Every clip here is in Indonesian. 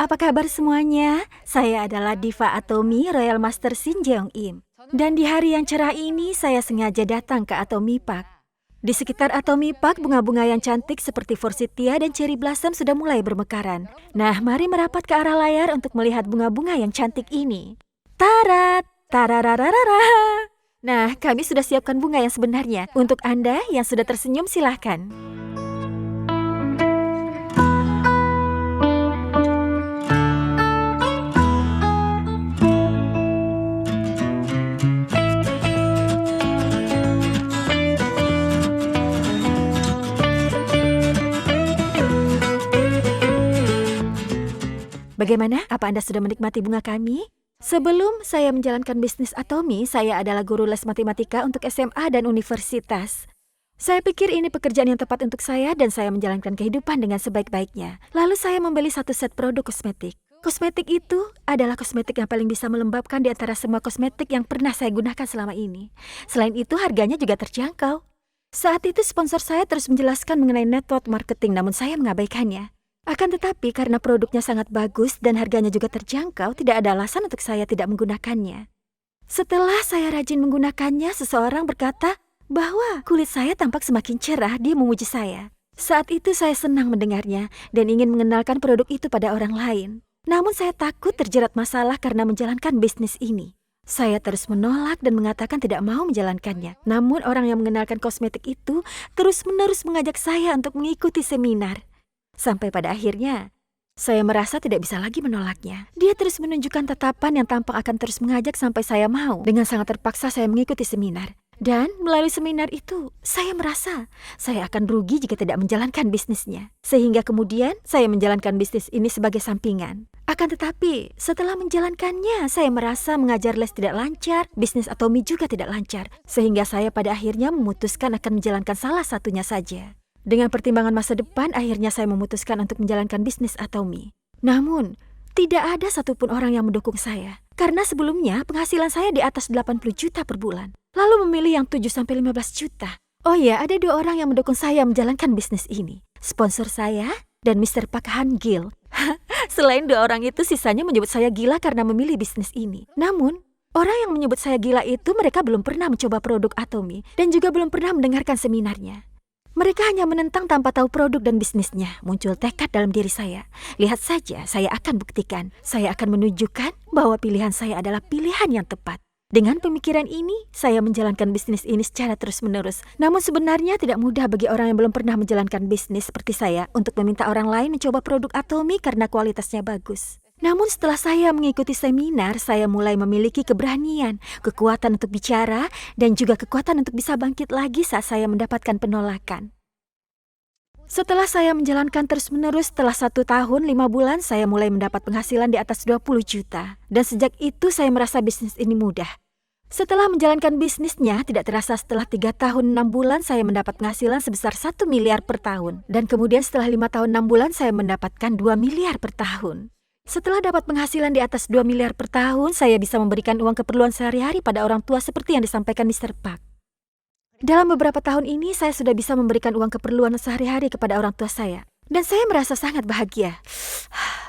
apa kabar semuanya? Saya adalah Diva Atomy Royal Master Shin Jeong Im. Dan di hari yang cerah ini, saya sengaja datang ke Atomy Park. Di sekitar Atomy Park, bunga-bunga yang cantik seperti forsythia dan cherry blossom sudah mulai bermekaran. Nah, mari merapat ke arah layar untuk melihat bunga-bunga yang cantik ini. Tarat! Tararararara! Nah, kami sudah siapkan bunga yang sebenarnya. Untuk Anda yang sudah tersenyum, silahkan. Bagaimana? Apa Anda sudah menikmati bunga kami? Sebelum saya menjalankan bisnis Atomy, saya adalah guru les matematika untuk SMA dan universitas. Saya pikir ini pekerjaan yang tepat untuk saya dan saya menjalankan kehidupan dengan sebaik-baiknya. Lalu saya membeli satu set produk kosmetik. Kosmetik itu adalah kosmetik yang paling bisa melembabkan di antara semua kosmetik yang pernah saya gunakan selama ini. Selain itu, harganya juga terjangkau. Saat itu sponsor saya terus menjelaskan mengenai network marketing, namun saya mengabaikannya. Akan tetapi karena produknya sangat bagus dan harganya juga terjangkau, tidak ada alasan untuk saya tidak menggunakannya. Setelah saya rajin menggunakannya, seseorang berkata bahwa kulit saya tampak semakin cerah. Dia memuji saya. Saat itu saya senang mendengarnya dan ingin mengenalkan produk itu pada orang lain. Namun saya takut terjerat masalah karena menjalankan bisnis ini. Saya terus menolak dan mengatakan tidak mau menjalankannya. Namun orang yang mengenalkan kosmetik itu terus-menerus mengajak saya untuk mengikuti seminar. Sampai pada akhirnya, saya merasa tidak bisa lagi menolaknya. Dia terus menunjukkan tatapan yang tampak akan terus mengajak sampai saya mau. Dengan sangat terpaksa saya mengikuti seminar. Dan melalui seminar itu, saya merasa saya akan rugi jika tidak menjalankan bisnisnya. Sehingga kemudian saya menjalankan bisnis ini sebagai sampingan. Akan tetapi, setelah menjalankannya, saya merasa mengajar les tidak lancar, bisnis Atomy juga tidak lancar. Sehingga saya pada akhirnya memutuskan akan menjalankan salah satunya saja. Dengan pertimbangan masa depan, akhirnya saya memutuskan untuk menjalankan bisnis Atomy. Namun, tidak ada satupun orang yang mendukung saya. Karena sebelumnya penghasilan saya di atas 80 juta per bulan. Lalu memilih yang 7-15 juta. Oh ya, ada dua orang yang mendukung saya menjalankan bisnis ini. Sponsor saya dan Mr. Park Han Gil. Selain dua orang itu, sisanya menyebut saya gila karena memilih bisnis ini. Namun, orang yang menyebut saya gila itu mereka belum pernah mencoba produk Atomy dan juga belum pernah mendengarkan seminarnya. Mereka hanya menentang tanpa tahu produk dan bisnisnya. Muncul tekad dalam diri saya. Lihat saja, saya akan buktikan. Saya akan menunjukkan bahwa pilihan saya adalah pilihan yang tepat. Dengan pemikiran ini, saya menjalankan bisnis ini secara terus-menerus. Namun sebenarnya tidak mudah bagi orang yang belum pernah menjalankan bisnis seperti saya untuk meminta orang lain mencoba produk Atomy karena kualitasnya bagus. Namun setelah saya mengikuti seminar, saya mulai memiliki keberanian, kekuatan untuk bicara, dan juga kekuatan untuk bisa bangkit lagi saat saya mendapatkan penolakan. Setelah saya menjalankan terus-menerus, setelah 1 tahun 5 bulan, saya mulai mendapat penghasilan di atas 20 juta. Dan sejak itu saya merasa bisnis ini mudah. Setelah menjalankan bisnisnya, tidak terasa setelah 3 tahun 6 bulan, saya mendapat penghasilan sebesar 1 miliar per tahun. Dan kemudian setelah 5 tahun 6 bulan, saya mendapatkan 2 miliar per tahun. Setelah dapat penghasilan di atas 2 miliar per tahun, saya bisa memberikan uang keperluan sehari-hari pada orang tua seperti yang disampaikan Mr. Park. Dalam beberapa tahun ini, saya sudah bisa memberikan uang keperluan sehari-hari kepada orang tua saya. Dan saya merasa sangat bahagia.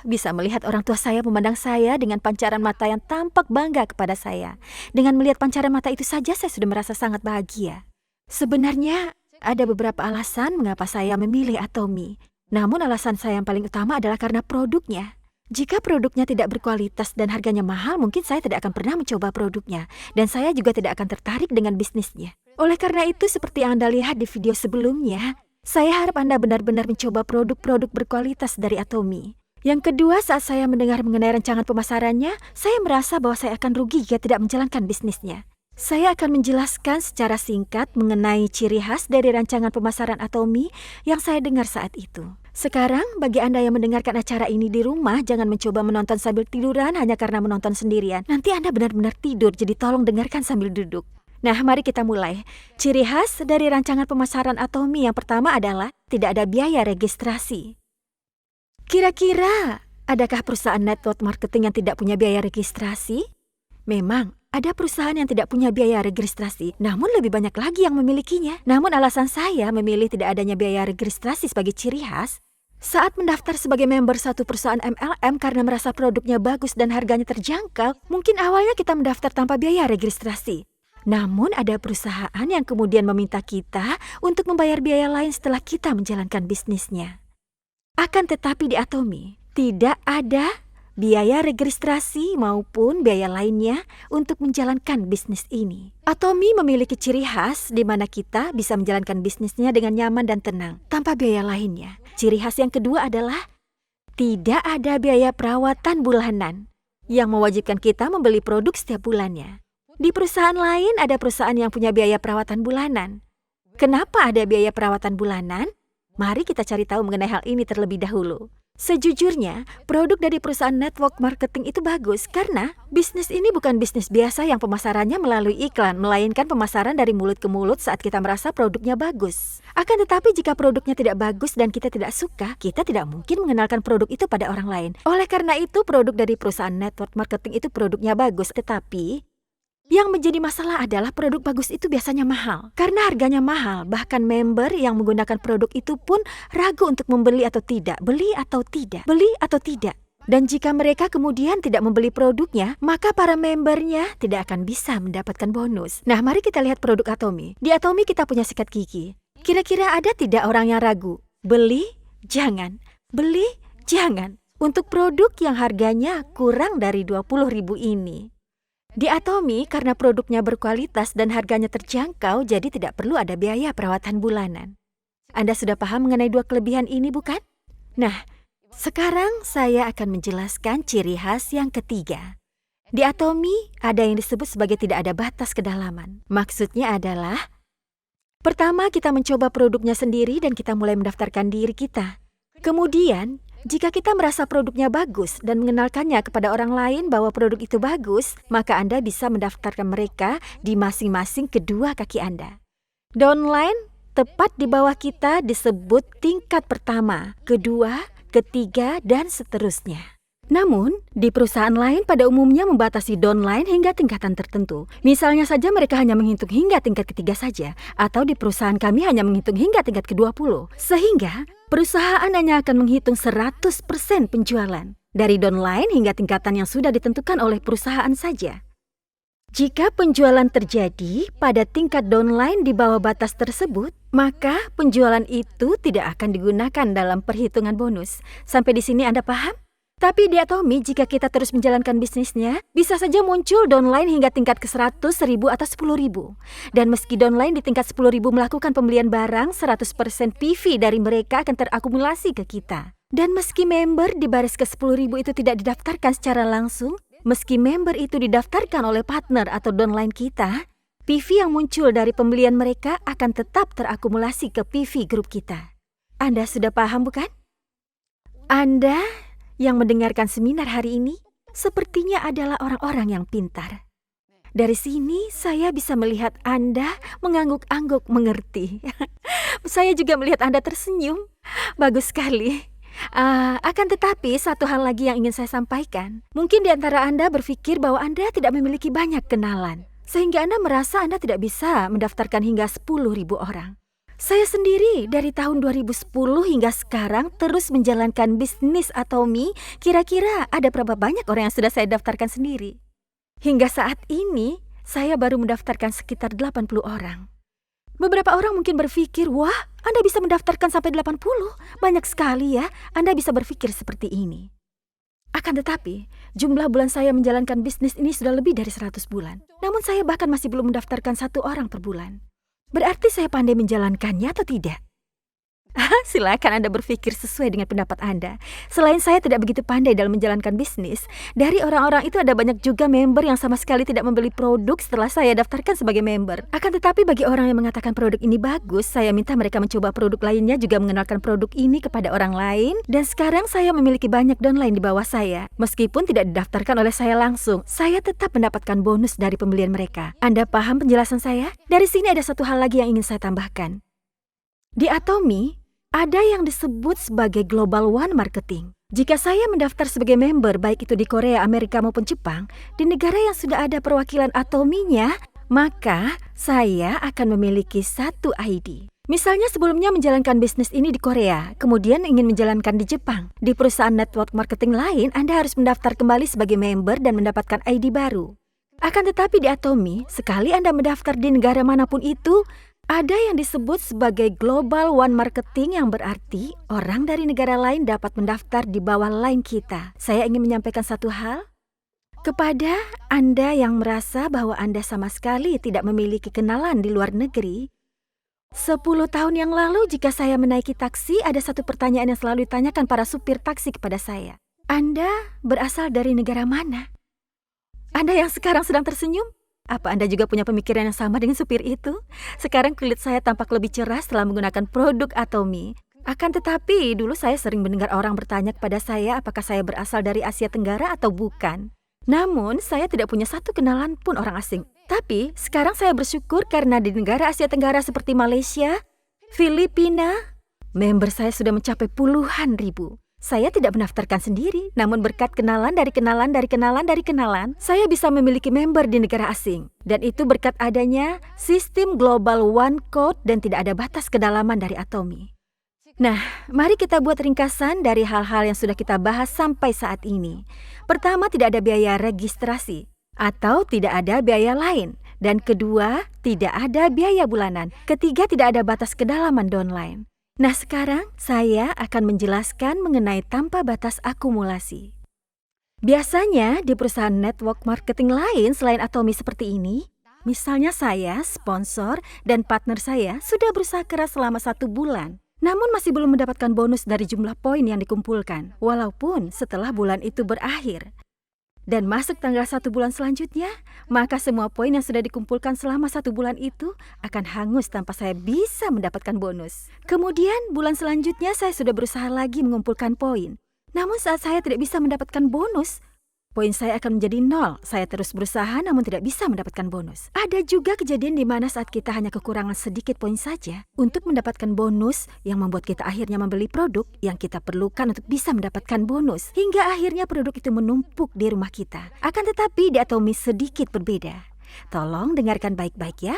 Bisa melihat orang tua saya memandang saya dengan pancaran mata yang tampak bangga kepada saya. Dengan melihat pancaran mata itu saja, saya sudah merasa sangat bahagia. Sebenarnya, ada beberapa alasan mengapa saya memilih Atomy. Namun alasan saya yang paling utama adalah karena produknya. Jika produknya tidak berkualitas dan harganya mahal, mungkin saya tidak akan pernah mencoba produknya. Dan saya juga tidak akan tertarik dengan bisnisnya. Oleh karena itu, seperti yang Anda lihat di video sebelumnya, saya harap Anda benar-benar mencoba produk-produk berkualitas dari Atomy. Yang kedua, saat saya mendengar mengenai rancangan pemasarannya, saya merasa bahwa saya akan rugi jika tidak menjalankan bisnisnya. Saya akan menjelaskan secara singkat mengenai ciri khas dari rancangan pemasaran Atomy yang saya dengar saat itu. Sekarang, bagi Anda yang mendengarkan acara ini di rumah, jangan mencoba menonton sambil tiduran hanya karena menonton sendirian. Nanti Anda benar-benar tidur, jadi tolong dengarkan sambil duduk. Nah, mari kita mulai. Ciri khas dari rancangan pemasaran Atomy yang pertama adalah tidak ada biaya registrasi. Kira-kira, adakah perusahaan network marketing yang tidak punya biaya registrasi? Memang, ada perusahaan yang tidak punya biaya registrasi, namun lebih banyak lagi yang memilikinya. Namun alasan saya memilih tidak adanya biaya registrasi sebagai ciri khas, Saat mendaftar sebagai member satu perusahaan MLM karena merasa produknya bagus dan harganya terjangkau, mungkin awalnya kita mendaftar tanpa biaya registrasi. Namun ada perusahaan yang kemudian meminta kita untuk membayar biaya lain setelah kita menjalankan bisnisnya. Akan tetapi di Atomy, tidak ada biaya registrasi maupun biaya lainnya untuk menjalankan bisnis ini. Atomy memiliki ciri khas di mana kita bisa menjalankan bisnisnya dengan nyaman dan tenang, tanpa biaya lainnya. Ciri khas yang kedua adalah tidak ada biaya perawatan bulanan yang mewajibkan kita membeli produk setiap bulannya. Di perusahaan lain ada perusahaan yang punya biaya perawatan bulanan. Kenapa ada biaya perawatan bulanan? Mari kita cari tahu mengenai hal ini terlebih dahulu. Sejujurnya, produk dari perusahaan network marketing itu bagus karena bisnis ini bukan bisnis biasa yang pemasarannya melalui iklan, melainkan pemasaran dari mulut ke mulut saat kita merasa produknya bagus. Akan tetapi jika produknya tidak bagus dan kita tidak suka, kita tidak mungkin mengenalkan produk itu pada orang lain. Oleh karena itu, produk dari perusahaan network marketing itu produknya bagus, tetapi yang menjadi masalah adalah produk bagus itu biasanya mahal. Karena harganya mahal, bahkan member yang menggunakan produk itu pun ragu untuk membeli atau tidak, beli atau tidak, beli atau tidak. Dan jika mereka kemudian tidak membeli produknya, maka para membernya tidak akan bisa mendapatkan bonus. Nah, mari kita lihat produk Atomy. Di Atomy kita punya sikat gigi. Kira-kira ada tidak orang yang ragu? Beli, jangan. Beli, jangan. Untuk produk yang harganya kurang dari 20.000 ini. Di Atomy, karena produknya berkualitas dan harganya terjangkau, jadi tidak perlu ada biaya perawatan bulanan. Anda sudah paham mengenai dua kelebihan ini, bukan? Nah, sekarang saya akan menjelaskan ciri khas yang ketiga. Di Atomy, ada yang disebut sebagai tidak ada batas kedalaman. Maksudnya adalah, pertama kita mencoba produknya sendiri dan kita mulai mendaftarkan diri kita. Kemudian, jika kita merasa produknya bagus dan mengenalkannya kepada orang lain bahwa produk itu bagus, maka Anda bisa mendaftarkan mereka di masing-masing kedua kaki Anda. Downline tepat di bawah kita disebut tingkat pertama, kedua, ketiga, dan seterusnya. Namun, di perusahaan lain pada umumnya membatasi downline hingga tingkatan tertentu. Misalnya saja mereka hanya menghitung hingga tingkat ketiga saja, atau di perusahaan kami hanya menghitung hingga tingkat ke-20. Sehingga, perusahaan hanya akan menghitung 100% penjualan, dari downline hingga tingkatan yang sudah ditentukan oleh perusahaan saja. Jika penjualan terjadi pada tingkat downline di bawah batas tersebut, maka penjualan itu tidak akan digunakan dalam perhitungan bonus. Sampai di sini Anda paham? Tapi di Atomy, jika kita terus menjalankan bisnisnya, bisa saja muncul downline hingga tingkat ke-100, 1.000, atau 10.000. Dan meski downline di tingkat 10.000 melakukan pembelian barang, 100% PV dari mereka akan terakumulasi ke kita. Dan meski member di baris ke-10.000 itu tidak didaftarkan secara langsung, meski member itu didaftarkan oleh partner atau downline kita, PV yang muncul dari pembelian mereka akan tetap terakumulasi ke PV grup kita. Anda sudah paham, bukan? Anda yang mendengarkan seminar hari ini sepertinya adalah orang-orang yang pintar. Dari sini saya bisa melihat Anda mengangguk-angguk mengerti. Saya juga melihat Anda tersenyum. Bagus sekali. Akan tetapi satu hal lagi yang ingin saya sampaikan. Mungkin di antara Anda berpikir bahwa Anda tidak memiliki banyak kenalan, sehingga Anda merasa Anda tidak bisa mendaftarkan hingga 10.000 orang. Saya sendiri dari tahun 2010 hingga sekarang terus menjalankan bisnis Atomy. Kira-kira ada berapa banyak orang yang sudah saya daftarkan sendiri? Hingga saat ini, saya baru mendaftarkan sekitar 80 orang. Beberapa orang mungkin berpikir, wah, Anda bisa mendaftarkan sampai 80. Banyak sekali ya, Anda bisa berpikir seperti ini. Akan tetapi, jumlah bulan saya menjalankan bisnis ini sudah lebih dari 100 bulan. Namun saya bahkan masih belum mendaftarkan 1 orang per bulan. Berarti saya pandai menjalankannya atau tidak? Silakan Anda berpikir sesuai dengan pendapat Anda. Selain saya tidak begitu pandai dalam menjalankan bisnis, dari orang-orang itu ada banyak juga member yang sama sekali tidak membeli produk setelah saya daftarkan sebagai member. Akan tetapi bagi orang yang mengatakan produk ini bagus, saya minta mereka mencoba produk lainnya, juga mengenalkan produk ini kepada orang lain. Dan sekarang saya memiliki banyak downline di bawah saya. Meskipun tidak didaftarkan oleh saya langsung, saya tetap mendapatkan bonus dari pembelian mereka. Anda paham penjelasan saya? Dari sini ada satu hal lagi yang ingin saya tambahkan. Di Atomy, ada yang disebut sebagai Global One Marketing. Jika saya mendaftar sebagai member, baik itu di Korea, Amerika maupun Jepang, di negara yang sudah ada perwakilan Atomy-nya, maka saya akan memiliki satu ID. Misalnya sebelumnya menjalankan bisnis ini di Korea, kemudian ingin menjalankan di Jepang. Di perusahaan network marketing lain, Anda harus mendaftar kembali sebagai member dan mendapatkan ID baru. Akan tetapi di Atomy, sekali Anda mendaftar di negara manapun itu, ada yang disebut sebagai Global One Marketing yang berarti orang dari negara lain dapat mendaftar di bawah line kita. Saya ingin menyampaikan satu hal kepada Anda yang merasa bahwa Anda sama sekali tidak memiliki kenalan di luar negeri. 10 tahun yang lalu jika saya menaiki taksi, ada satu pertanyaan yang selalu ditanyakan para supir taksi kepada saya. Anda berasal dari negara mana? Anda yang sekarang sedang tersenyum, apa Anda juga punya pemikiran yang sama dengan supir itu? Sekarang kulit saya tampak lebih cerah setelah menggunakan produk Atomy. Akan tetapi, dulu saya sering mendengar orang bertanya kepada saya apakah saya berasal dari Asia Tenggara atau bukan. Namun, saya tidak punya satu kenalan pun orang asing. Tapi, sekarang saya bersyukur karena di negara Asia Tenggara seperti Malaysia, Filipina, member saya sudah mencapai puluhan ribu. Saya tidak mendaftarkan sendiri, namun berkat kenalan dari kenalan dari kenalan dari kenalan, saya bisa memiliki member di negara asing. Dan itu berkat adanya sistem Global One Code dan tidak ada batas kedalaman dari Atomy. Nah, mari kita buat ringkasan dari hal-hal yang sudah kita bahas sampai saat ini. Pertama, tidak ada biaya registrasi atau tidak ada biaya lain. Dan kedua, tidak ada biaya bulanan. Ketiga, tidak ada batas kedalaman downline. Nah, sekarang saya akan menjelaskan mengenai tanpa batas akumulasi. Biasanya di perusahaan network marketing lain selain Atomy seperti ini, misalnya saya, sponsor, dan partner saya sudah berusaha keras selama 1 bulan. Namun masih belum mendapatkan bonus dari jumlah poin yang dikumpulkan, walaupun setelah bulan itu berakhir. Dan masuk tanggal 1 bulan selanjutnya, maka semua poin yang sudah dikumpulkan selama 1 bulan itu akan hangus tanpa saya bisa mendapatkan bonus. Kemudian bulan selanjutnya saya sudah berusaha lagi mengumpulkan poin. Namun saat saya tidak bisa mendapatkan bonus, poin saya akan menjadi 0. Saya terus berusaha namun tidak bisa mendapatkan bonus. Ada juga kejadian di mana saat kita hanya kekurangan sedikit poin saja untuk mendapatkan bonus yang membuat kita akhirnya membeli produk yang kita perlukan untuk bisa mendapatkan bonus. Hingga akhirnya produk itu menumpuk di rumah kita. Akan tetapi di Atomy sedikit berbeda. Tolong dengarkan baik-baik ya.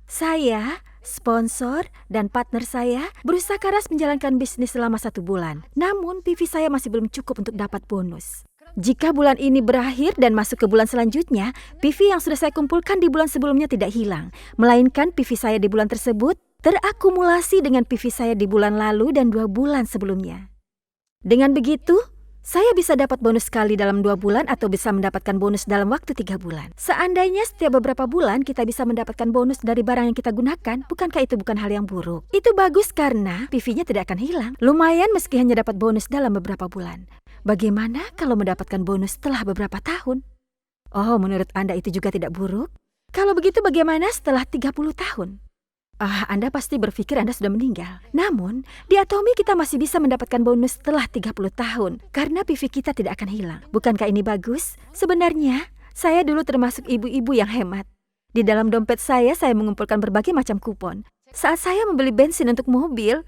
Saya, sponsor, dan partner saya berusaha keras menjalankan bisnis selama 1 bulan. Namun PV saya masih belum cukup untuk dapat bonus. Jika bulan ini berakhir dan masuk ke bulan selanjutnya, PV yang sudah saya kumpulkan di bulan sebelumnya tidak hilang, melainkan PV saya di bulan tersebut terakumulasi dengan PV saya di bulan lalu dan 2 bulan sebelumnya. Dengan begitu, saya bisa dapat bonus sekali dalam 2 bulan atau bisa mendapatkan bonus dalam waktu 3 bulan. Seandainya setiap beberapa bulan kita bisa mendapatkan bonus dari barang yang kita gunakan, bukankah itu bukan hal yang buruk? Itu bagus karena PV-nya tidak akan hilang. Lumayan meski hanya dapat bonus dalam beberapa bulan. Bagaimana kalau mendapatkan bonus setelah beberapa tahun? Oh, menurut Anda itu juga tidak buruk? Kalau begitu bagaimana setelah 30 tahun? Anda pasti berpikir Anda sudah meninggal. Namun, di Atomy kita masih bisa mendapatkan bonus setelah 30 tahun karena PV kita tidak akan hilang. Bukankah ini bagus? Sebenarnya, saya dulu termasuk ibu-ibu yang hemat. Di dalam dompet saya mengumpulkan berbagai macam kupon. Saat saya membeli bensin untuk mobil,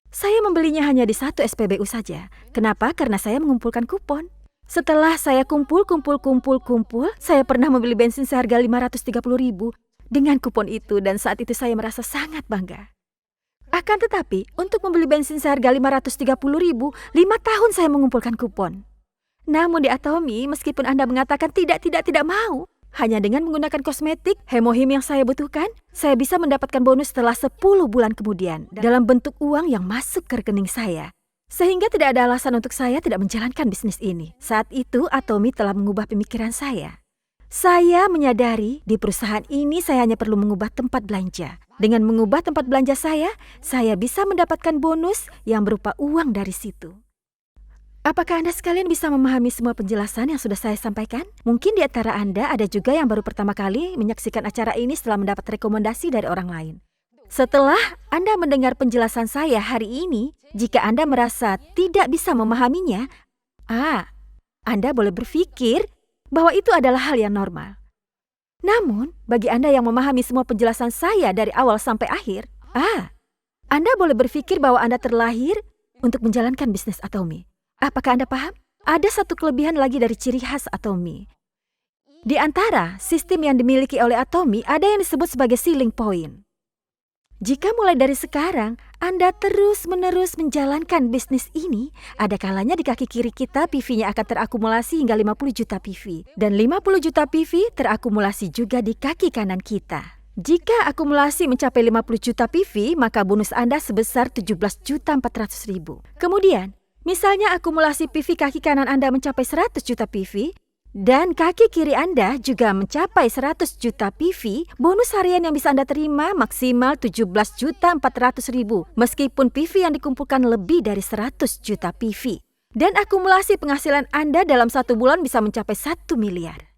saya membelinya hanya di 1 SPBU saja. Kenapa? Karena saya mengumpulkan kupon. Setelah saya kumpul, saya pernah membeli bensin seharga 530.000 dengan kupon itu dan saat itu saya merasa sangat bangga. Akan tetapi, untuk membeli bensin seharga 530.000, 5 tahun saya mengumpulkan kupon. Namun di Atomy, meskipun Anda mengatakan tidak mau, hanya dengan menggunakan kosmetik, hemohim yang saya butuhkan, saya bisa mendapatkan bonus setelah 10 bulan kemudian dalam bentuk uang yang masuk ke rekening saya. Sehingga tidak ada alasan untuk saya tidak menjalankan bisnis ini. Saat itu, Atomy telah mengubah pemikiran saya. Saya menyadari di perusahaan ini saya hanya perlu mengubah tempat belanja. Dengan mengubah tempat belanja saya bisa mendapatkan bonus yang berupa uang dari situ. Apakah Anda sekalian bisa memahami semua penjelasan yang sudah saya sampaikan? Mungkin di antara Anda ada juga yang baru pertama kali menyaksikan acara ini setelah mendapat rekomendasi dari orang lain. Setelah Anda mendengar penjelasan saya hari ini, jika Anda merasa tidak bisa memahaminya, Anda boleh berpikir bahwa itu adalah hal yang normal. Namun, bagi Anda yang memahami semua penjelasan saya dari awal sampai akhir, Anda boleh berpikir bahwa Anda terlahir untuk menjalankan bisnis Atomy. Apakah Anda paham? Ada satu kelebihan lagi dari ciri khas Atomy. Di antara sistem yang dimiliki oleh Atomy, ada yang disebut sebagai ceiling point. Jika mulai dari sekarang, Anda terus-menerus menjalankan bisnis ini, ada kalanya di kaki kiri kita PV-nya akan terakumulasi hingga 50 juta PV. Dan 50 juta PV terakumulasi juga di kaki kanan kita. Jika akumulasi mencapai 50 juta PV, maka bonus Anda sebesar 17.400.000. Kemudian, misalnya akumulasi PV kaki kanan Anda mencapai 100 juta PV, dan kaki kiri Anda juga mencapai 100 juta PV, bonus harian yang bisa Anda terima maksimal 17.400.000 meskipun PV yang dikumpulkan lebih dari 100 juta PV. Dan akumulasi penghasilan Anda dalam 1 bulan bisa mencapai 1 miliar.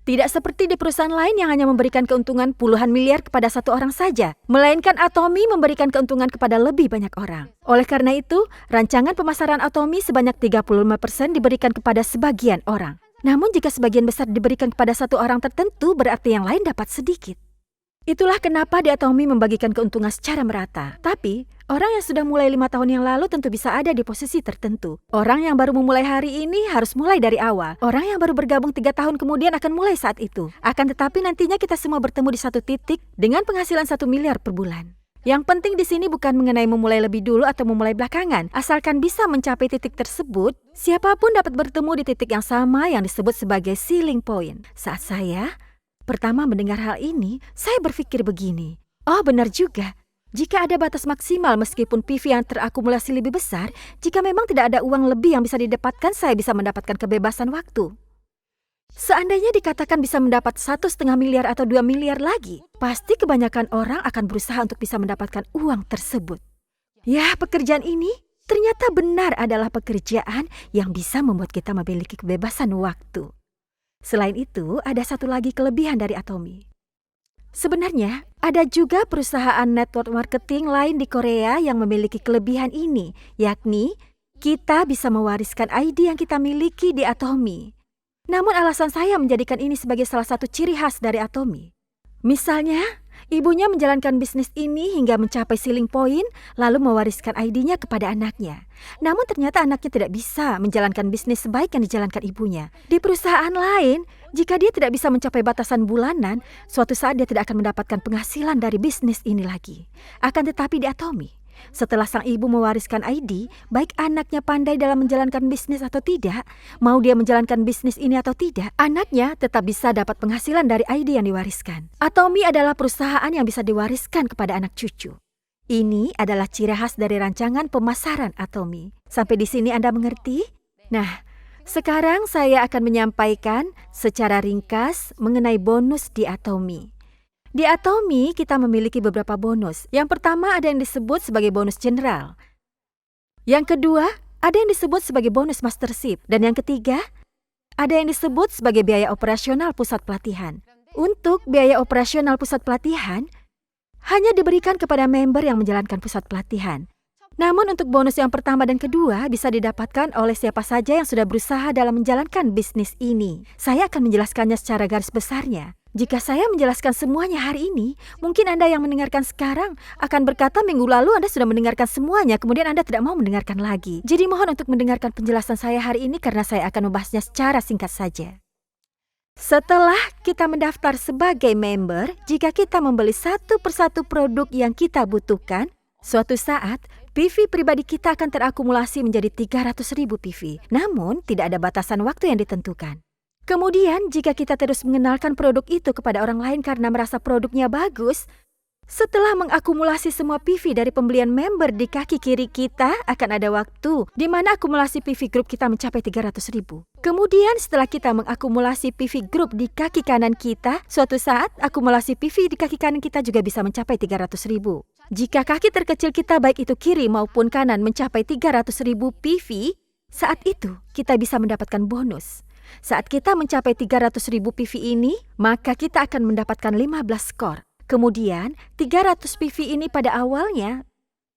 Tidak seperti di perusahaan lain yang hanya memberikan keuntungan puluhan miliar kepada satu orang saja, melainkan Atomy memberikan keuntungan kepada lebih banyak orang. Oleh karena itu, rancangan pemasaran Atomy sebanyak 35% diberikan kepada sebagian orang. Namun jika sebagian besar diberikan kepada satu orang tertentu, berarti yang lain dapat sedikit. Itulah kenapa di Atomy membagikan keuntungan secara merata. Tapi, orang yang sudah mulai 5 tahun yang lalu tentu bisa ada di posisi tertentu. Orang yang baru memulai hari ini harus mulai dari awal. Orang yang baru bergabung 3 tahun kemudian akan mulai saat itu. Akan tetapi nantinya kita semua bertemu di satu titik dengan penghasilan 1 miliar per bulan. Yang penting di sini bukan mengenai memulai lebih dulu atau memulai belakangan. Asalkan bisa mencapai titik tersebut, siapapun dapat bertemu di titik yang sama yang disebut sebagai ceiling point. Saat saya pertama mendengar hal ini, saya berpikir begini. Oh, benar juga. Jika ada batas maksimal meskipun PV yang terakumulasi lebih besar, jika memang tidak ada uang lebih yang bisa didapatkan, saya bisa mendapatkan kebebasan waktu. Seandainya dikatakan bisa mendapat 1,5 miliar atau 2 miliar lagi, pasti kebanyakan orang akan berusaha untuk bisa mendapatkan uang tersebut. Ya, pekerjaan ini ternyata benar adalah pekerjaan yang bisa membuat kita memiliki kebebasan waktu. Selain itu, ada satu lagi kelebihan dari Atomy. Sebenarnya, ada juga perusahaan network marketing lain di Korea yang memiliki kelebihan ini, yakni kita bisa mewariskan ID yang kita miliki di Atomy. Namun alasan saya menjadikan ini sebagai salah satu ciri khas dari Atomy. Misalnya, ibunya menjalankan bisnis ini hingga mencapai ceiling point, lalu mewariskan ID-nya kepada anaknya. Namun ternyata anaknya tidak bisa menjalankan bisnis sebaik yang dijalankan ibunya. Di perusahaan lain, jika dia tidak bisa mencapai batasan bulanan, suatu saat dia tidak akan mendapatkan penghasilan dari bisnis ini lagi. Akan tetapi di Atomy, setelah sang ibu mewariskan ID, baik anaknya pandai dalam menjalankan bisnis atau tidak, mau dia menjalankan bisnis ini atau tidak, anaknya tetap bisa dapat penghasilan dari ID yang diwariskan. Atomy adalah perusahaan yang bisa diwariskan kepada anak cucu. Ini adalah ciri khas dari rancangan pemasaran Atomy. Sampai di sini Anda mengerti? Nah, sekarang saya akan menyampaikan secara ringkas mengenai bonus di Atomy. Di Atomy, kita memiliki beberapa bonus. Yang pertama ada yang disebut sebagai bonus general. Yang kedua, ada yang disebut sebagai bonus mastership. Dan yang ketiga, ada yang disebut sebagai biaya operasional pusat pelatihan. Untuk biaya operasional pusat pelatihan, hanya diberikan kepada member yang menjalankan pusat pelatihan. Namun untuk bonus yang pertama dan kedua bisa didapatkan oleh siapa saja yang sudah berusaha dalam menjalankan bisnis ini. Saya akan menjelaskannya secara garis besarnya. Jika saya menjelaskan semuanya hari ini, mungkin Anda yang mendengarkan sekarang akan berkata minggu lalu Anda sudah mendengarkan semuanya, kemudian Anda tidak mau mendengarkan lagi. Jadi mohon untuk mendengarkan penjelasan saya hari ini karena saya akan membahasnya secara singkat saja. Setelah kita mendaftar sebagai member, jika kita membeli satu persatu produk yang kita butuhkan, suatu saat PV pribadi kita akan terakumulasi menjadi 300.000 PV. Namun, tidak ada batasan waktu yang ditentukan. Kemudian, jika kita terus mengenalkan produk itu kepada orang lain karena merasa produknya bagus, setelah mengakumulasi semua PV dari pembelian member di kaki kiri kita, akan ada waktu di mana akumulasi PV grup kita mencapai 300.000. Kemudian, setelah kita mengakumulasi PV grup di kaki kanan kita, suatu saat akumulasi PV di kaki kanan kita juga bisa mencapai 300.000. Jika kaki terkecil kita baik itu kiri maupun kanan mencapai 300.000 PV, saat itu kita bisa mendapatkan bonus. Saat kita mencapai 300.000 PV ini, maka kita akan mendapatkan 15 skor. Kemudian, 300 PV ini pada awalnya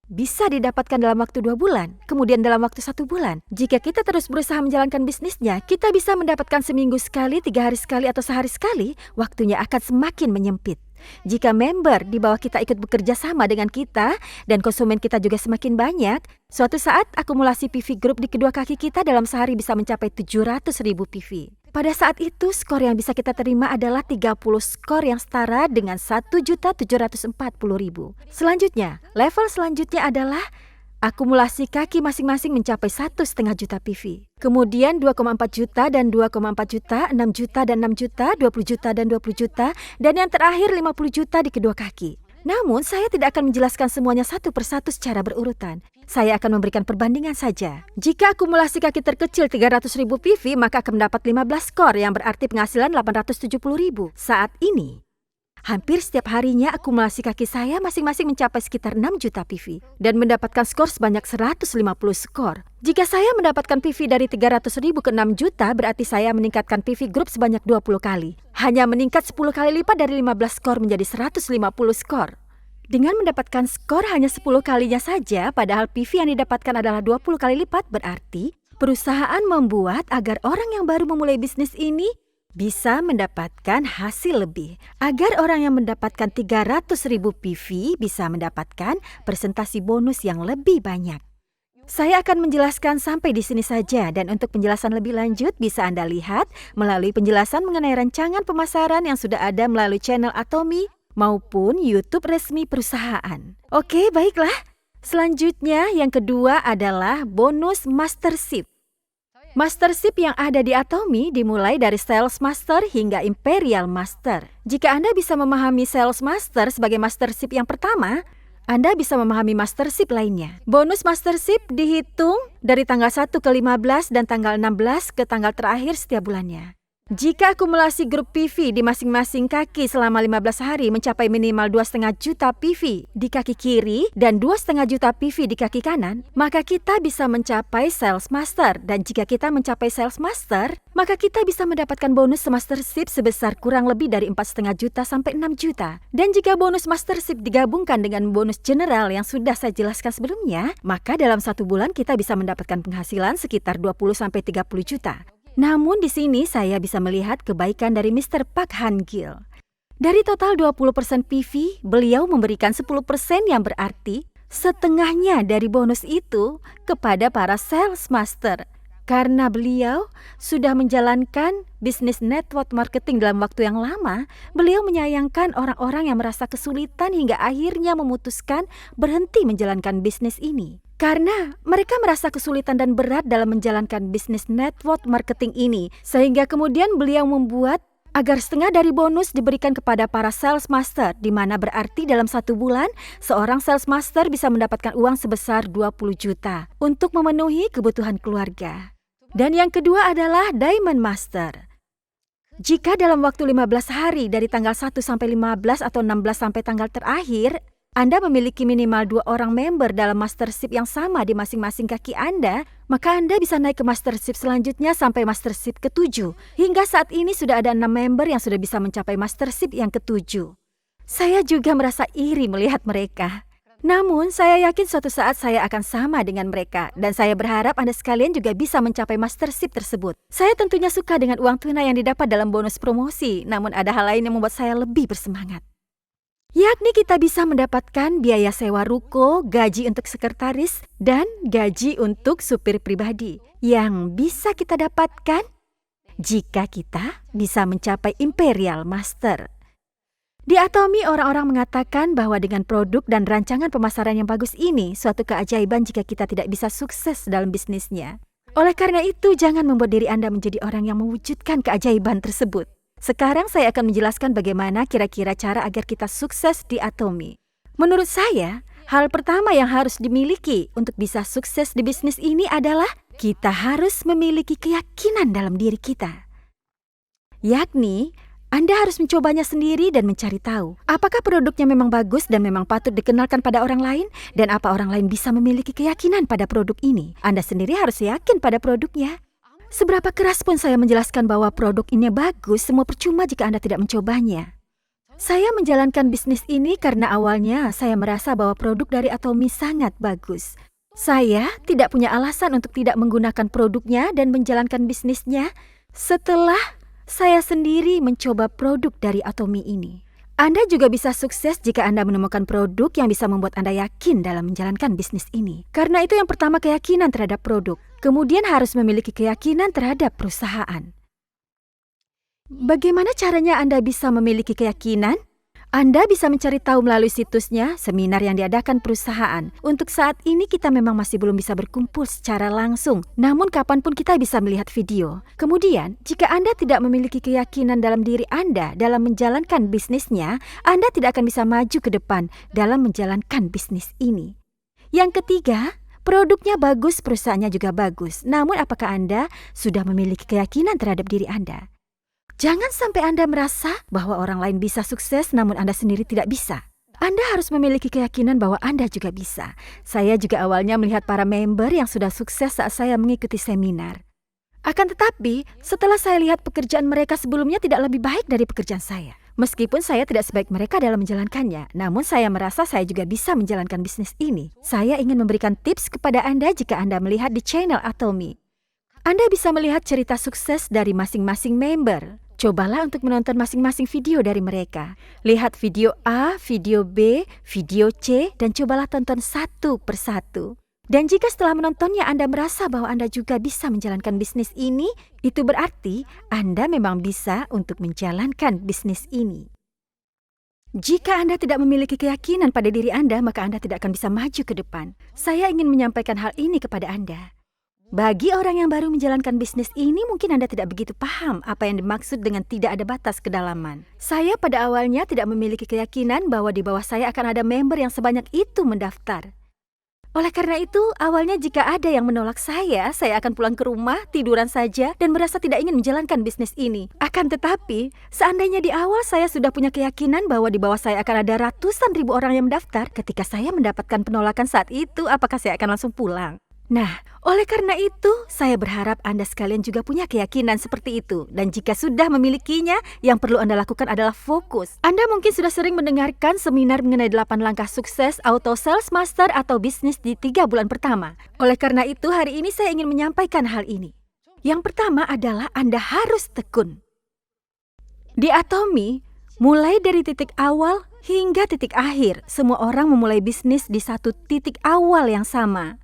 bisa didapatkan dalam waktu 2 bulan, kemudian dalam waktu 1 bulan. Jika kita terus berusaha menjalankan bisnisnya, kita bisa mendapatkan seminggu sekali, 3 hari sekali, atau sehari sekali, waktunya akan semakin menyempit. Jika member di bawah kita ikut bekerja sama dengan kita dan konsumen kita juga semakin banyak, suatu saat akumulasi PV Group di kedua kaki kita dalam sehari bisa mencapai 700.000 PV. Pada saat itu skor yang bisa kita terima adalah 30 skor yang setara dengan 1.740.000. Selanjutnya, level selanjutnya adalah akumulasi kaki masing-masing mencapai 1,5 juta PV. Kemudian 2,4 juta dan 2,4 juta, 6 juta dan 6 juta, 20 juta dan 20 juta, dan yang terakhir 50 juta di kedua kaki. Namun saya tidak akan menjelaskan semuanya satu persatu secara berurutan. Saya akan memberikan perbandingan saja. Jika akumulasi kaki terkecil 300.000 PV, maka akan mendapat 15 skor yang berarti penghasilan 870.000. Saat ini, hampir setiap harinya akumulasi kaki saya masing-masing mencapai sekitar 6 juta PV dan mendapatkan skor sebanyak 150 skor. Jika saya mendapatkan PV dari 300.000 ke 6 juta, berarti saya meningkatkan PV Group sebanyak 20 kali. Hanya meningkat 10 kali lipat dari 15 skor menjadi 150 skor. Dengan mendapatkan skor hanya 10 kalinya saja, padahal PV yang didapatkan adalah 20 kali lipat, berarti perusahaan membuat agar orang yang baru memulai bisnis ini bisa mendapatkan hasil lebih. Agar orang yang mendapatkan 300.000 PV bisa mendapatkan presentasi bonus yang lebih banyak. Saya akan menjelaskan sampai di sini saja, dan untuk penjelasan lebih lanjut bisa Anda lihat melalui penjelasan mengenai rancangan pemasaran yang sudah ada melalui channel Atomy maupun YouTube resmi perusahaan. Oke, baiklah. Selanjutnya yang kedua adalah bonus mastership. Mastership yang ada di Atomy dimulai dari Sales Master hingga Imperial Master. Jika Anda bisa memahami Sales Master sebagai mastership yang pertama, Anda bisa memahami mastership lainnya. Bonus mastership dihitung dari tanggal 1 ke 15 dan tanggal 16 ke tanggal terakhir setiap bulannya. Jika akumulasi grup PV di masing-masing kaki selama 15 hari mencapai minimal 2,5 juta PV di kaki kiri dan 2,5 juta PV di kaki kanan, maka kita bisa mencapai Sales Master. Dan jika kita mencapai Sales Master, maka kita bisa mendapatkan bonus mastership sebesar kurang lebih dari 4,5 juta sampai 6 juta. Dan jika bonus mastership digabungkan dengan bonus general yang sudah saya jelaskan sebelumnya, maka dalam 1 bulan kita bisa mendapatkan penghasilan sekitar 20 sampai 30 juta. Namun di sini saya bisa melihat kebaikan dari Mr. Park Han-gil. Dari total 20% PV, beliau memberikan 10% yang berarti setengahnya dari bonus itu kepada para sales master. Karena beliau sudah menjalankan bisnis network marketing dalam waktu yang lama, beliau menyayangkan orang-orang yang merasa kesulitan hingga akhirnya memutuskan berhenti menjalankan bisnis ini. Karena mereka merasa kesulitan dan berat dalam menjalankan bisnis network marketing ini, sehingga kemudian beliau membuat agar setengah dari bonus diberikan kepada para sales master, di mana berarti dalam 1 bulan, seorang sales master bisa mendapatkan uang sebesar 20 juta untuk memenuhi kebutuhan keluarga. Dan yang kedua adalah Diamond Master. Jika dalam waktu 15 hari dari tanggal 1 sampai 15 atau 16 sampai tanggal terakhir, Anda memiliki minimal 2 orang member dalam mastership yang sama di masing-masing kaki Anda, maka Anda bisa naik ke mastership selanjutnya sampai mastership ke-7. Hingga saat ini sudah ada 6 member yang sudah bisa mencapai mastership yang ke-7. Saya juga merasa iri melihat mereka. Namun, saya yakin suatu saat saya akan sama dengan mereka, dan saya berharap Anda sekalian juga bisa mencapai mastership tersebut. Saya tentunya suka dengan uang tunai yang didapat dalam bonus promosi, namun ada hal lain yang membuat saya lebih bersemangat. Yakni kita bisa mendapatkan biaya sewa ruko, gaji untuk sekretaris, dan gaji untuk supir pribadi yang bisa kita dapatkan jika kita bisa mencapai Imperial Master. Di Atomy, orang-orang mengatakan bahwa dengan produk dan rancangan pemasaran yang bagus ini, suatu keajaiban jika kita tidak bisa sukses dalam bisnisnya. Oleh karena itu, jangan membuat diri Anda menjadi orang yang mewujudkan keajaiban tersebut. Sekarang saya akan menjelaskan bagaimana kira-kira cara agar kita sukses di Atomy. Menurut saya, hal pertama yang harus dimiliki untuk bisa sukses di bisnis ini adalah kita harus memiliki keyakinan dalam diri kita. Yakni, Anda harus mencobanya sendiri dan mencari tahu apakah produknya memang bagus dan memang patut dikenalkan pada orang lain, dan apa orang lain bisa memiliki keyakinan pada produk ini. Anda sendiri harus yakin pada produknya. Seberapa keras pun saya menjelaskan bahwa produk ini bagus, semua percuma jika Anda tidak mencobanya. Saya menjalankan bisnis ini karena awalnya saya merasa bahwa produk dari Atomy sangat bagus. Saya tidak punya alasan untuk tidak menggunakan produknya dan menjalankan bisnisnya setelah saya sendiri mencoba produk dari Atomy ini. Anda juga bisa sukses jika Anda menemukan produk yang bisa membuat Anda yakin dalam menjalankan bisnis ini. Karena itu yang pertama, keyakinan terhadap produk. Kemudian harus memiliki keyakinan terhadap perusahaan. Bagaimana caranya Anda bisa memiliki keyakinan? Anda bisa mencari tahu melalui situsnya, seminar yang diadakan perusahaan. Untuk saat ini kita memang masih belum bisa berkumpul secara langsung, namun kapanpun kita bisa melihat video. Kemudian, jika Anda tidak memiliki keyakinan dalam diri Anda dalam menjalankan bisnisnya, Anda tidak akan bisa maju ke depan dalam menjalankan bisnis ini. Yang ketiga, produknya bagus, perusahaannya juga bagus. Namun apakah Anda sudah memiliki keyakinan terhadap diri Anda? Jangan sampai Anda merasa bahwa orang lain bisa sukses namun Anda sendiri tidak bisa. Anda harus memiliki keyakinan bahwa Anda juga bisa. Saya juga awalnya melihat para member yang sudah sukses saat saya mengikuti seminar. Akan tetapi, setelah saya lihat pekerjaan mereka sebelumnya tidak lebih baik dari pekerjaan saya. Meskipun saya tidak sebaik mereka dalam menjalankannya, namun saya merasa saya juga bisa menjalankan bisnis ini. Saya ingin memberikan tips kepada Anda jika Anda melihat di channel Atomy. Anda bisa melihat cerita sukses dari masing-masing member. Cobalah untuk menonton masing-masing video dari mereka. Lihat video A, video B, video C, dan cobalah tonton satu persatu. Dan jika setelah menontonnya Anda merasa bahwa Anda juga bisa menjalankan bisnis ini, itu berarti Anda memang bisa untuk menjalankan bisnis ini. Jika Anda tidak memiliki keyakinan pada diri Anda, maka Anda tidak akan bisa maju ke depan. Saya ingin menyampaikan hal ini kepada Anda. Bagi orang yang baru menjalankan bisnis ini, mungkin Anda tidak begitu paham apa yang dimaksud dengan tidak ada batas kedalaman. Saya pada awalnya tidak memiliki keyakinan bahwa di bawah saya akan ada member yang sebanyak itu mendaftar. Oleh karena itu, awalnya jika ada yang menolak saya akan pulang ke rumah, tiduran saja, dan merasa tidak ingin menjalankan bisnis ini. Akan tetapi, seandainya di awal saya sudah punya keyakinan bahwa di bawah saya akan ada ratusan ribu orang yang mendaftar, ketika saya mendapatkan penolakan saat itu, apakah saya akan langsung pulang? Nah, oleh karena itu, saya berharap Anda sekalian juga punya keyakinan seperti itu. Dan jika sudah memilikinya, yang perlu Anda lakukan adalah fokus. Anda mungkin sudah sering mendengarkan seminar mengenai 8 langkah sukses Auto Sales Master atau bisnis di 3 bulan pertama. Oleh karena itu, hari ini saya ingin menyampaikan hal ini. Yang pertama adalah Anda harus tekun. Di Atomy, mulai dari titik awal hingga titik akhir, semua orang memulai bisnis di satu titik awal yang sama.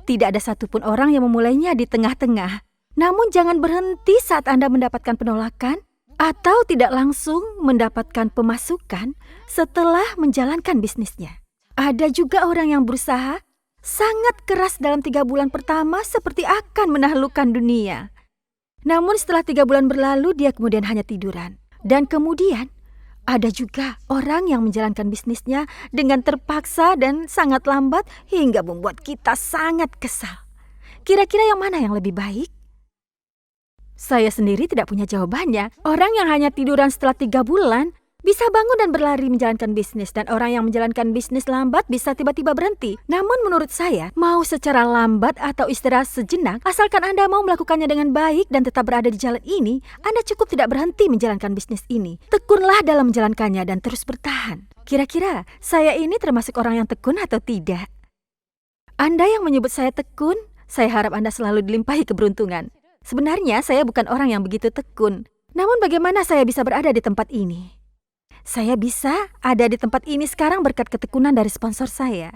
Tidak ada satupun orang yang memulainya di tengah-tengah. Namun jangan berhenti saat Anda mendapatkan penolakan atau tidak langsung mendapatkan pemasukan setelah menjalankan bisnisnya. Ada juga orang yang berusaha sangat keras dalam 3 bulan pertama seperti akan menaklukkan dunia. Namun setelah 3 bulan berlalu, dia kemudian hanya tiduran. Dan kemudian ada juga orang yang menjalankan bisnisnya dengan terpaksa dan sangat lambat hingga membuat kita sangat kesal. Kira-kira yang mana yang lebih baik? Saya sendiri tidak punya jawabannya. Orang yang hanya tiduran setelah 3 bulan bisa bangun dan berlari menjalankan bisnis, dan orang yang menjalankan bisnis lambat bisa tiba-tiba berhenti. Namun menurut saya, mau secara lambat atau istirahat sejenak, asalkan Anda mau melakukannya dengan baik dan tetap berada di jalan ini, Anda cukup tidak berhenti menjalankan bisnis ini. Tekunlah dalam menjalankannya dan terus bertahan. Kira-kira saya ini termasuk orang yang tekun atau tidak? Anda yang menyebut saya tekun, saya harap Anda selalu dilimpahi keberuntungan. Sebenarnya saya bukan orang yang begitu tekun. Namun bagaimana saya bisa berada di tempat ini? Saya bisa ada di tempat ini sekarang berkat ketekunan dari sponsor saya.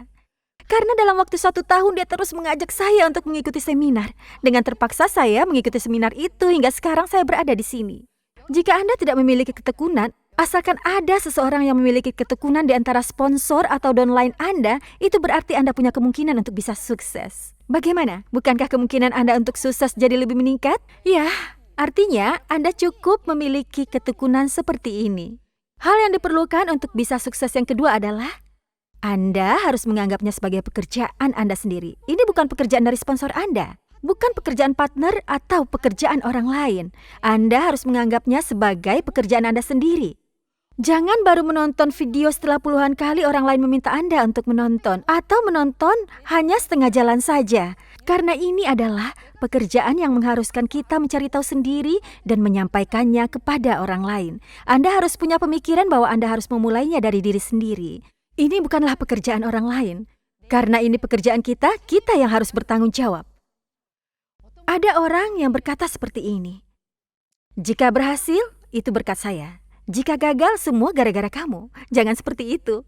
Karena dalam waktu 1 tahun dia terus mengajak saya untuk mengikuti seminar. Dengan terpaksa saya mengikuti seminar itu hingga sekarang saya berada di sini. Jika Anda tidak memiliki ketekunan, asalkan ada seseorang yang memiliki ketekunan di antara sponsor atau downline Anda, itu berarti Anda punya kemungkinan untuk bisa sukses. Bagaimana? Bukankah kemungkinan Anda untuk sukses jadi lebih meningkat? Ya, artinya Anda cukup memiliki ketekunan seperti ini. Hal yang diperlukan untuk bisa sukses yang kedua adalah Anda harus menganggapnya sebagai pekerjaan Anda sendiri. Ini bukan pekerjaan dari sponsor Anda, bukan pekerjaan partner atau pekerjaan orang lain. Anda harus menganggapnya sebagai pekerjaan Anda sendiri. Jangan baru menonton video setelah puluhan kali orang lain meminta Anda untuk menonton, atau menonton hanya setengah jalan saja. Karena ini adalah pekerjaan yang mengharuskan kita mencari tahu sendiri dan menyampaikannya kepada orang lain. Anda harus punya pemikiran bahwa Anda harus memulainya dari diri sendiri. Ini bukanlah pekerjaan orang lain. Karena ini pekerjaan kita yang harus bertanggung jawab. Ada orang yang berkata seperti ini. Jika berhasil, itu berkat saya. Jika gagal, semua gara-gara kamu. Jangan seperti itu.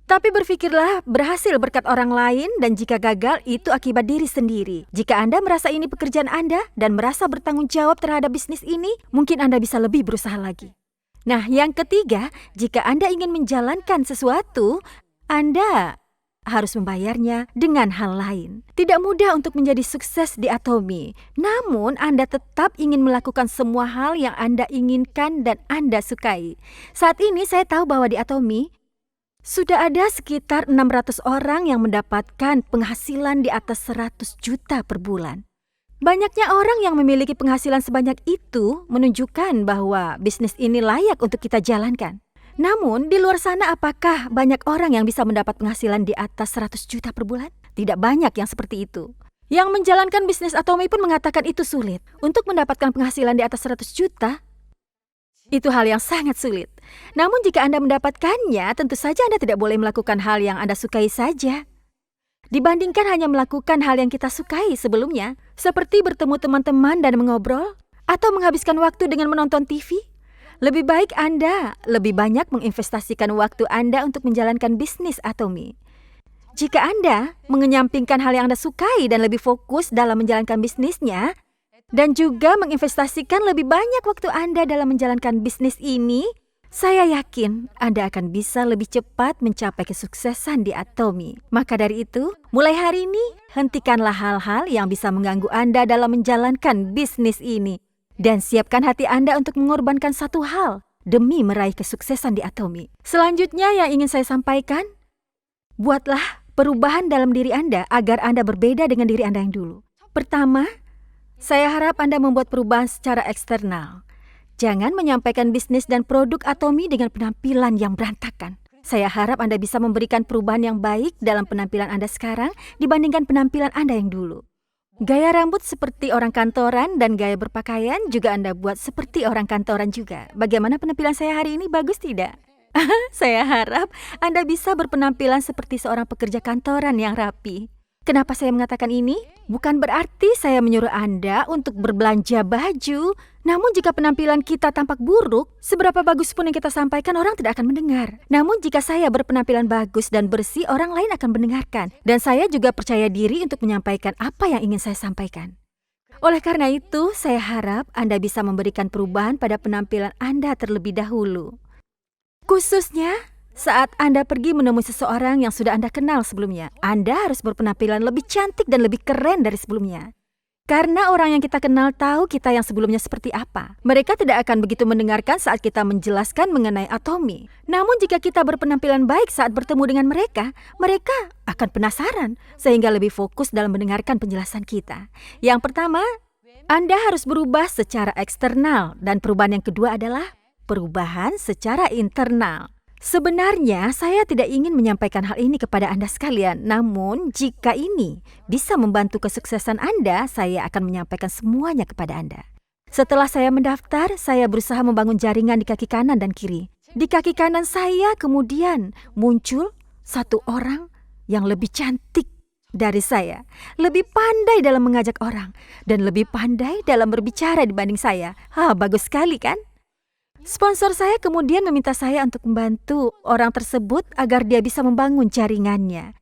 Tapi berpikirlah berhasil berkat orang lain dan jika gagal itu akibat diri sendiri. Jika Anda merasa ini pekerjaan Anda dan merasa bertanggung jawab terhadap bisnis ini, mungkin Anda bisa lebih berusaha lagi. Nah, yang ketiga, jika Anda ingin menjalankan sesuatu, Anda harus membayarnya dengan hal lain. Tidak mudah untuk menjadi sukses di Atomy, namun Anda tetap ingin melakukan semua hal yang Anda inginkan dan Anda sukai. Saat ini saya tahu bahwa di Atomy, sudah ada sekitar 600 orang yang mendapatkan penghasilan di atas 100 juta per bulan. Banyaknya orang yang memiliki penghasilan sebanyak itu menunjukkan bahwa bisnis ini layak untuk kita jalankan. Namun, di luar sana apakah banyak orang yang bisa mendapat penghasilan di atas 100 juta per bulan? Tidak banyak yang seperti itu. Yang menjalankan bisnis Atomy pun mengatakan itu sulit. Untuk mendapatkan penghasilan di atas 100 juta, itu hal yang sangat sulit. Namun jika Anda mendapatkannya, tentu saja Anda tidak boleh melakukan hal yang Anda sukai saja. Dibandingkan hanya melakukan hal yang kita sukai sebelumnya, seperti bertemu teman-teman dan mengobrol, atau menghabiskan waktu dengan menonton TV, lebih baik Anda lebih banyak menginvestasikan waktu Anda untuk menjalankan bisnis Atomy. Jika Anda mengenyampingkan hal yang Anda sukai dan lebih fokus dalam menjalankan bisnisnya, dan juga menginvestasikan lebih banyak waktu Anda dalam menjalankan bisnis ini, saya yakin Anda akan bisa lebih cepat mencapai kesuksesan di Atomy. Maka dari itu, mulai hari ini, hentikanlah hal-hal yang bisa mengganggu Anda dalam menjalankan bisnis ini. Dan siapkan hati Anda untuk mengorbankan satu hal demi meraih kesuksesan di Atomy. Selanjutnya yang ingin saya sampaikan, buatlah perubahan dalam diri Anda agar Anda berbeda dengan diri Anda yang dulu. Pertama, saya harap Anda membuat perubahan secara eksternal. Jangan menyampaikan bisnis dan produk Atomy dengan penampilan yang berantakan. Saya harap Anda bisa memberikan perubahan yang baik dalam penampilan Anda sekarang dibandingkan penampilan Anda yang dulu. Gaya rambut seperti orang kantoran dan gaya berpakaian juga Anda buat seperti orang kantoran juga. Bagaimana penampilan saya hari ini, bagus tidak? Saya harap Anda bisa berpenampilan seperti seorang pekerja kantoran yang rapi. Kenapa saya mengatakan ini? Bukan berarti saya menyuruh Anda untuk berbelanja baju. Namun jika penampilan kita tampak buruk, seberapa bagus pun yang kita sampaikan orang tidak akan mendengar. Namun jika saya berpenampilan bagus dan bersih, orang lain akan mendengarkan. Dan saya juga percaya diri untuk menyampaikan apa yang ingin saya sampaikan. Oleh karena itu, saya harap Anda bisa memberikan perubahan pada penampilan Anda terlebih dahulu. Khususnya saat Anda pergi menemui seseorang yang sudah Anda kenal sebelumnya, Anda harus berpenampilan lebih cantik dan lebih keren dari sebelumnya. Karena orang yang kita kenal tahu kita yang sebelumnya seperti apa. Mereka tidak akan begitu mendengarkan saat kita menjelaskan mengenai Atomy. Namun jika kita berpenampilan baik saat bertemu dengan mereka, mereka akan penasaran sehingga lebih fokus dalam mendengarkan penjelasan kita. Yang pertama, Anda harus berubah secara eksternal dan perubahan yang kedua adalah perubahan secara internal. Sebenarnya saya tidak ingin menyampaikan hal ini kepada Anda sekalian, namun jika ini bisa membantu kesuksesan Anda, saya akan menyampaikan semuanya kepada Anda. Setelah saya mendaftar, saya berusaha membangun jaringan di kaki kanan dan kiri. Di kaki kanan saya kemudian muncul satu orang yang lebih cantik dari saya, lebih pandai dalam mengajak orang, dan lebih pandai dalam berbicara dibanding saya. Bagus sekali kan? Sponsor saya kemudian meminta saya untuk membantu orang tersebut agar dia bisa membangun jaringannya.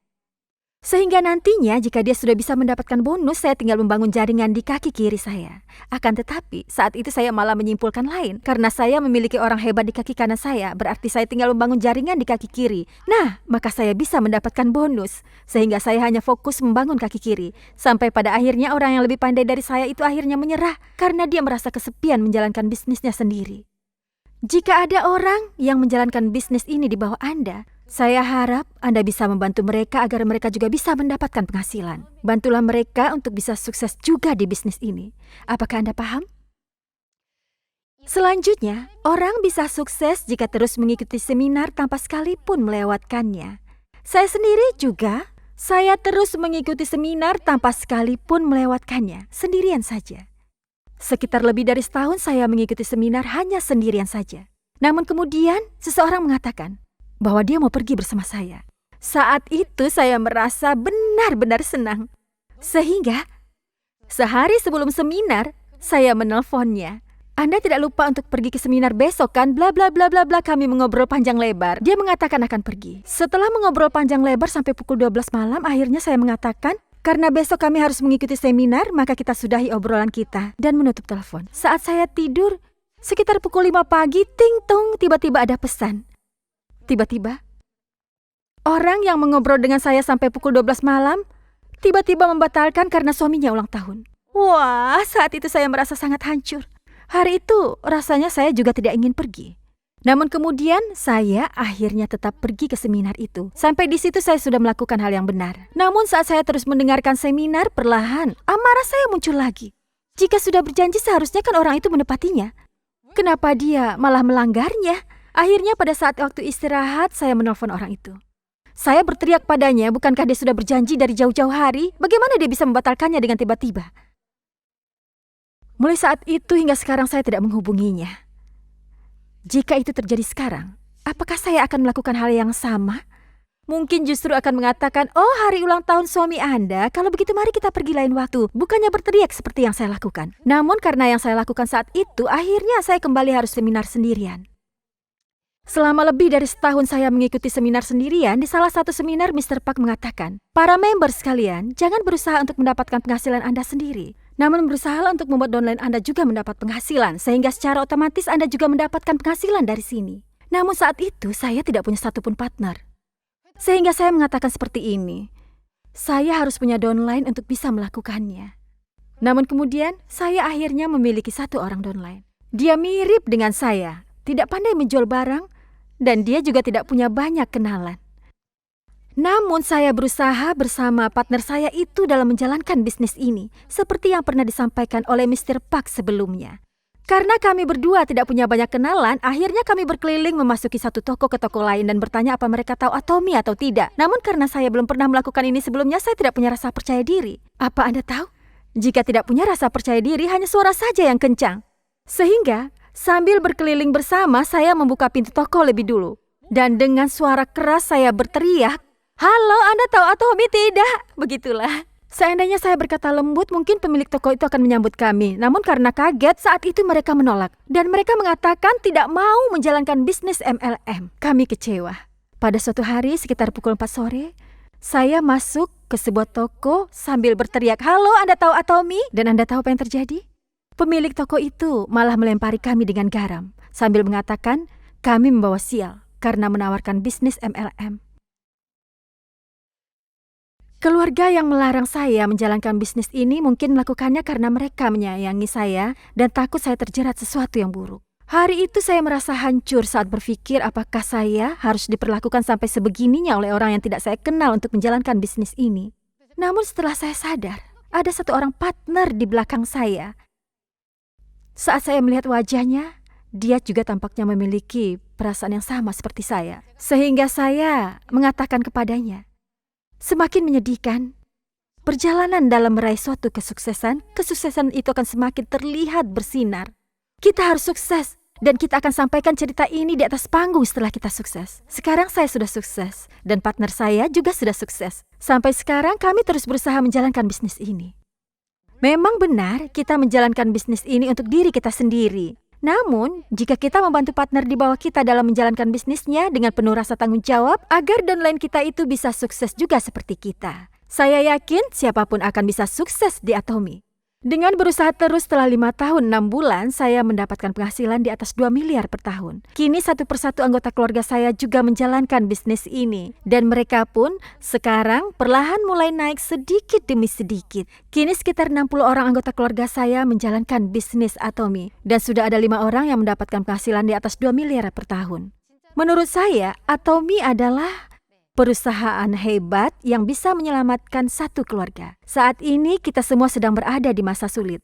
Sehingga nantinya jika dia sudah bisa mendapatkan bonus, saya tinggal membangun jaringan di kaki kiri saya. Akan tetapi saat itu saya malah menyimpulkan lain. Karena saya memiliki orang hebat di kaki kanan saya, berarti saya tinggal membangun jaringan di kaki kiri. Nah, maka saya bisa mendapatkan bonus. Sehingga saya hanya fokus membangun kaki kiri. Sampai pada akhirnya orang yang lebih pandai dari saya itu akhirnya menyerah karena dia merasa kesepian menjalankan bisnisnya sendiri. Jika ada orang yang menjalankan bisnis ini di bawah Anda, saya harap Anda bisa membantu mereka agar mereka juga bisa mendapatkan penghasilan. Bantulah mereka untuk bisa sukses juga di bisnis ini. Apakah Anda paham? Selanjutnya, orang bisa sukses jika terus mengikuti seminar tanpa sekalipun melewatkannya. Saya sendiri juga, saya terus mengikuti seminar tanpa sekalipun melewatkannya, sendirian saja. Sekitar lebih dari setahun saya mengikuti seminar hanya sendirian saja. Namun kemudian seseorang mengatakan bahwa dia mau pergi bersama saya. Saat itu saya merasa benar-benar senang. Sehingga sehari sebelum seminar saya menelponnya. Anda tidak lupa untuk pergi ke seminar besok kan? Bla bla bla bla bla. Kami mengobrol panjang lebar. Dia mengatakan akan pergi. Setelah mengobrol panjang lebar sampai pukul 12 malam, akhirnya saya mengatakan, karena besok kami harus mengikuti seminar, maka kita sudahi obrolan kita. Dan menutup telepon. Saat saya tidur, sekitar pukul 5 pagi, ting tong, tiba-tiba ada pesan. Tiba-tiba, orang yang mengobrol dengan saya sampai pukul 12 malam, tiba-tiba membatalkan karena suaminya ulang tahun. Wah, saat itu saya merasa sangat hancur. Hari itu rasanya saya juga tidak ingin pergi. Namun kemudian saya akhirnya tetap pergi ke seminar itu. Sampai di situ saya sudah melakukan hal yang benar. Namun saat saya terus mendengarkan seminar, perlahan amarah saya muncul lagi. Jika sudah berjanji seharusnya kan orang itu menepatinya. Kenapa dia malah melanggarnya? Akhirnya pada saat waktu istirahat saya menelpon orang itu. Saya berteriak padanya, bukankah dia sudah berjanji dari jauh-jauh hari? Bagaimana dia bisa membatalkannya dengan tiba-tiba? Mulai saat itu hingga sekarang saya tidak menghubunginya. Jika itu terjadi sekarang, apakah saya akan melakukan hal yang sama? Mungkin justru akan mengatakan, oh hari ulang tahun suami Anda, kalau begitu mari kita pergi lain waktu. Bukannya berteriak seperti yang saya lakukan. Namun karena yang saya lakukan saat itu, akhirnya saya kembali harus seminar sendirian. Selama lebih dari setahun saya mengikuti seminar sendirian, di salah satu seminar Mr. Park mengatakan, para member sekalian, jangan berusaha untuk mendapatkan penghasilan Anda sendiri. Namun berusahalah untuk membuat downline Anda juga mendapat penghasilan, sehingga secara otomatis Anda juga mendapatkan penghasilan dari sini. Namun saat itu saya tidak punya satupun partner. Sehingga saya mengatakan seperti ini, saya harus punya downline untuk bisa melakukannya. Namun kemudian saya akhirnya memiliki satu orang downline. Dia mirip dengan saya, tidak pandai menjual barang, dan dia juga tidak punya banyak kenalan. Namun saya berusaha bersama partner saya itu dalam menjalankan bisnis ini, seperti yang pernah disampaikan oleh Mr. Park sebelumnya. Karena kami berdua tidak punya banyak kenalan, akhirnya kami berkeliling memasuki satu toko ke toko lain dan bertanya apa mereka tahu Atomy atau tidak. Namun karena saya belum pernah melakukan ini sebelumnya, saya tidak punya rasa percaya diri. Apa Anda tahu? Jika tidak punya rasa percaya diri, hanya suara saja yang kencang. Sehingga sambil berkeliling bersama, saya membuka pintu toko lebih dulu. Dan dengan suara keras saya berteriak, halo, Anda tahu Atomy tidak? Begitulah. Seandainya saya berkata lembut, mungkin pemilik toko itu akan menyambut kami. Namun karena kaget, saat itu mereka menolak. Dan mereka mengatakan tidak mau menjalankan bisnis MLM. Kami kecewa. Pada suatu hari sekitar pukul 4 sore, saya masuk ke sebuah toko sambil berteriak, halo, Anda tahu Atomy? Dan Anda tahu apa yang terjadi? Pemilik toko itu malah melempari kami dengan garam, sambil mengatakan kami membawa sial karena menawarkan bisnis MLM. Keluarga yang melarang saya menjalankan bisnis ini mungkin melakukannya karena mereka menyayangi saya dan takut saya terjerat sesuatu yang buruk. Hari itu saya merasa hancur saat berpikir apakah saya harus diperlakukan sampai sebegininya oleh orang yang tidak saya kenal untuk menjalankan bisnis ini. Namun setelah saya sadar, ada satu orang partner di belakang saya. Saat saya melihat wajahnya, dia juga tampaknya memiliki perasaan yang sama seperti saya. Sehingga saya mengatakan kepadanya, semakin menyedihkan. Perjalanan dalam meraih suatu kesuksesan itu akan semakin terlihat bersinar. Kita harus sukses, dan kita akan sampaikan cerita ini di atas panggung setelah kita sukses. Sekarang saya sudah sukses, dan partner saya juga sudah sukses. Sampai sekarang kami terus berusaha menjalankan bisnis ini. Memang benar kita menjalankan bisnis ini untuk diri kita sendiri. Namun, jika kita membantu partner di bawah kita dalam menjalankan bisnisnya dengan penuh rasa tanggung jawab, agar downline kita itu bisa sukses juga seperti kita. Saya yakin siapapun akan bisa sukses di Atomy. Dengan berusaha terus setelah 5 tahun 6 bulan, saya mendapatkan penghasilan di atas 2 miliar per tahun. Kini satu persatu anggota keluarga saya juga menjalankan bisnis ini. Dan mereka pun sekarang perlahan mulai naik sedikit demi sedikit. Kini sekitar 60 orang anggota keluarga saya menjalankan bisnis Atomy. Dan sudah ada 5 orang yang mendapatkan penghasilan di atas 2 miliar per tahun. Menurut saya, Atomy adalah perusahaan hebat yang bisa menyelamatkan satu keluarga. Saat ini kita semua sedang berada di masa sulit.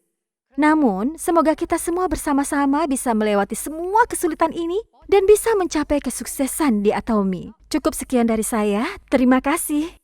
Namun, semoga kita semua bersama-sama bisa melewati semua kesulitan ini dan bisa mencapai kesuksesan di Atomy. Cukup sekian dari saya. Terima kasih.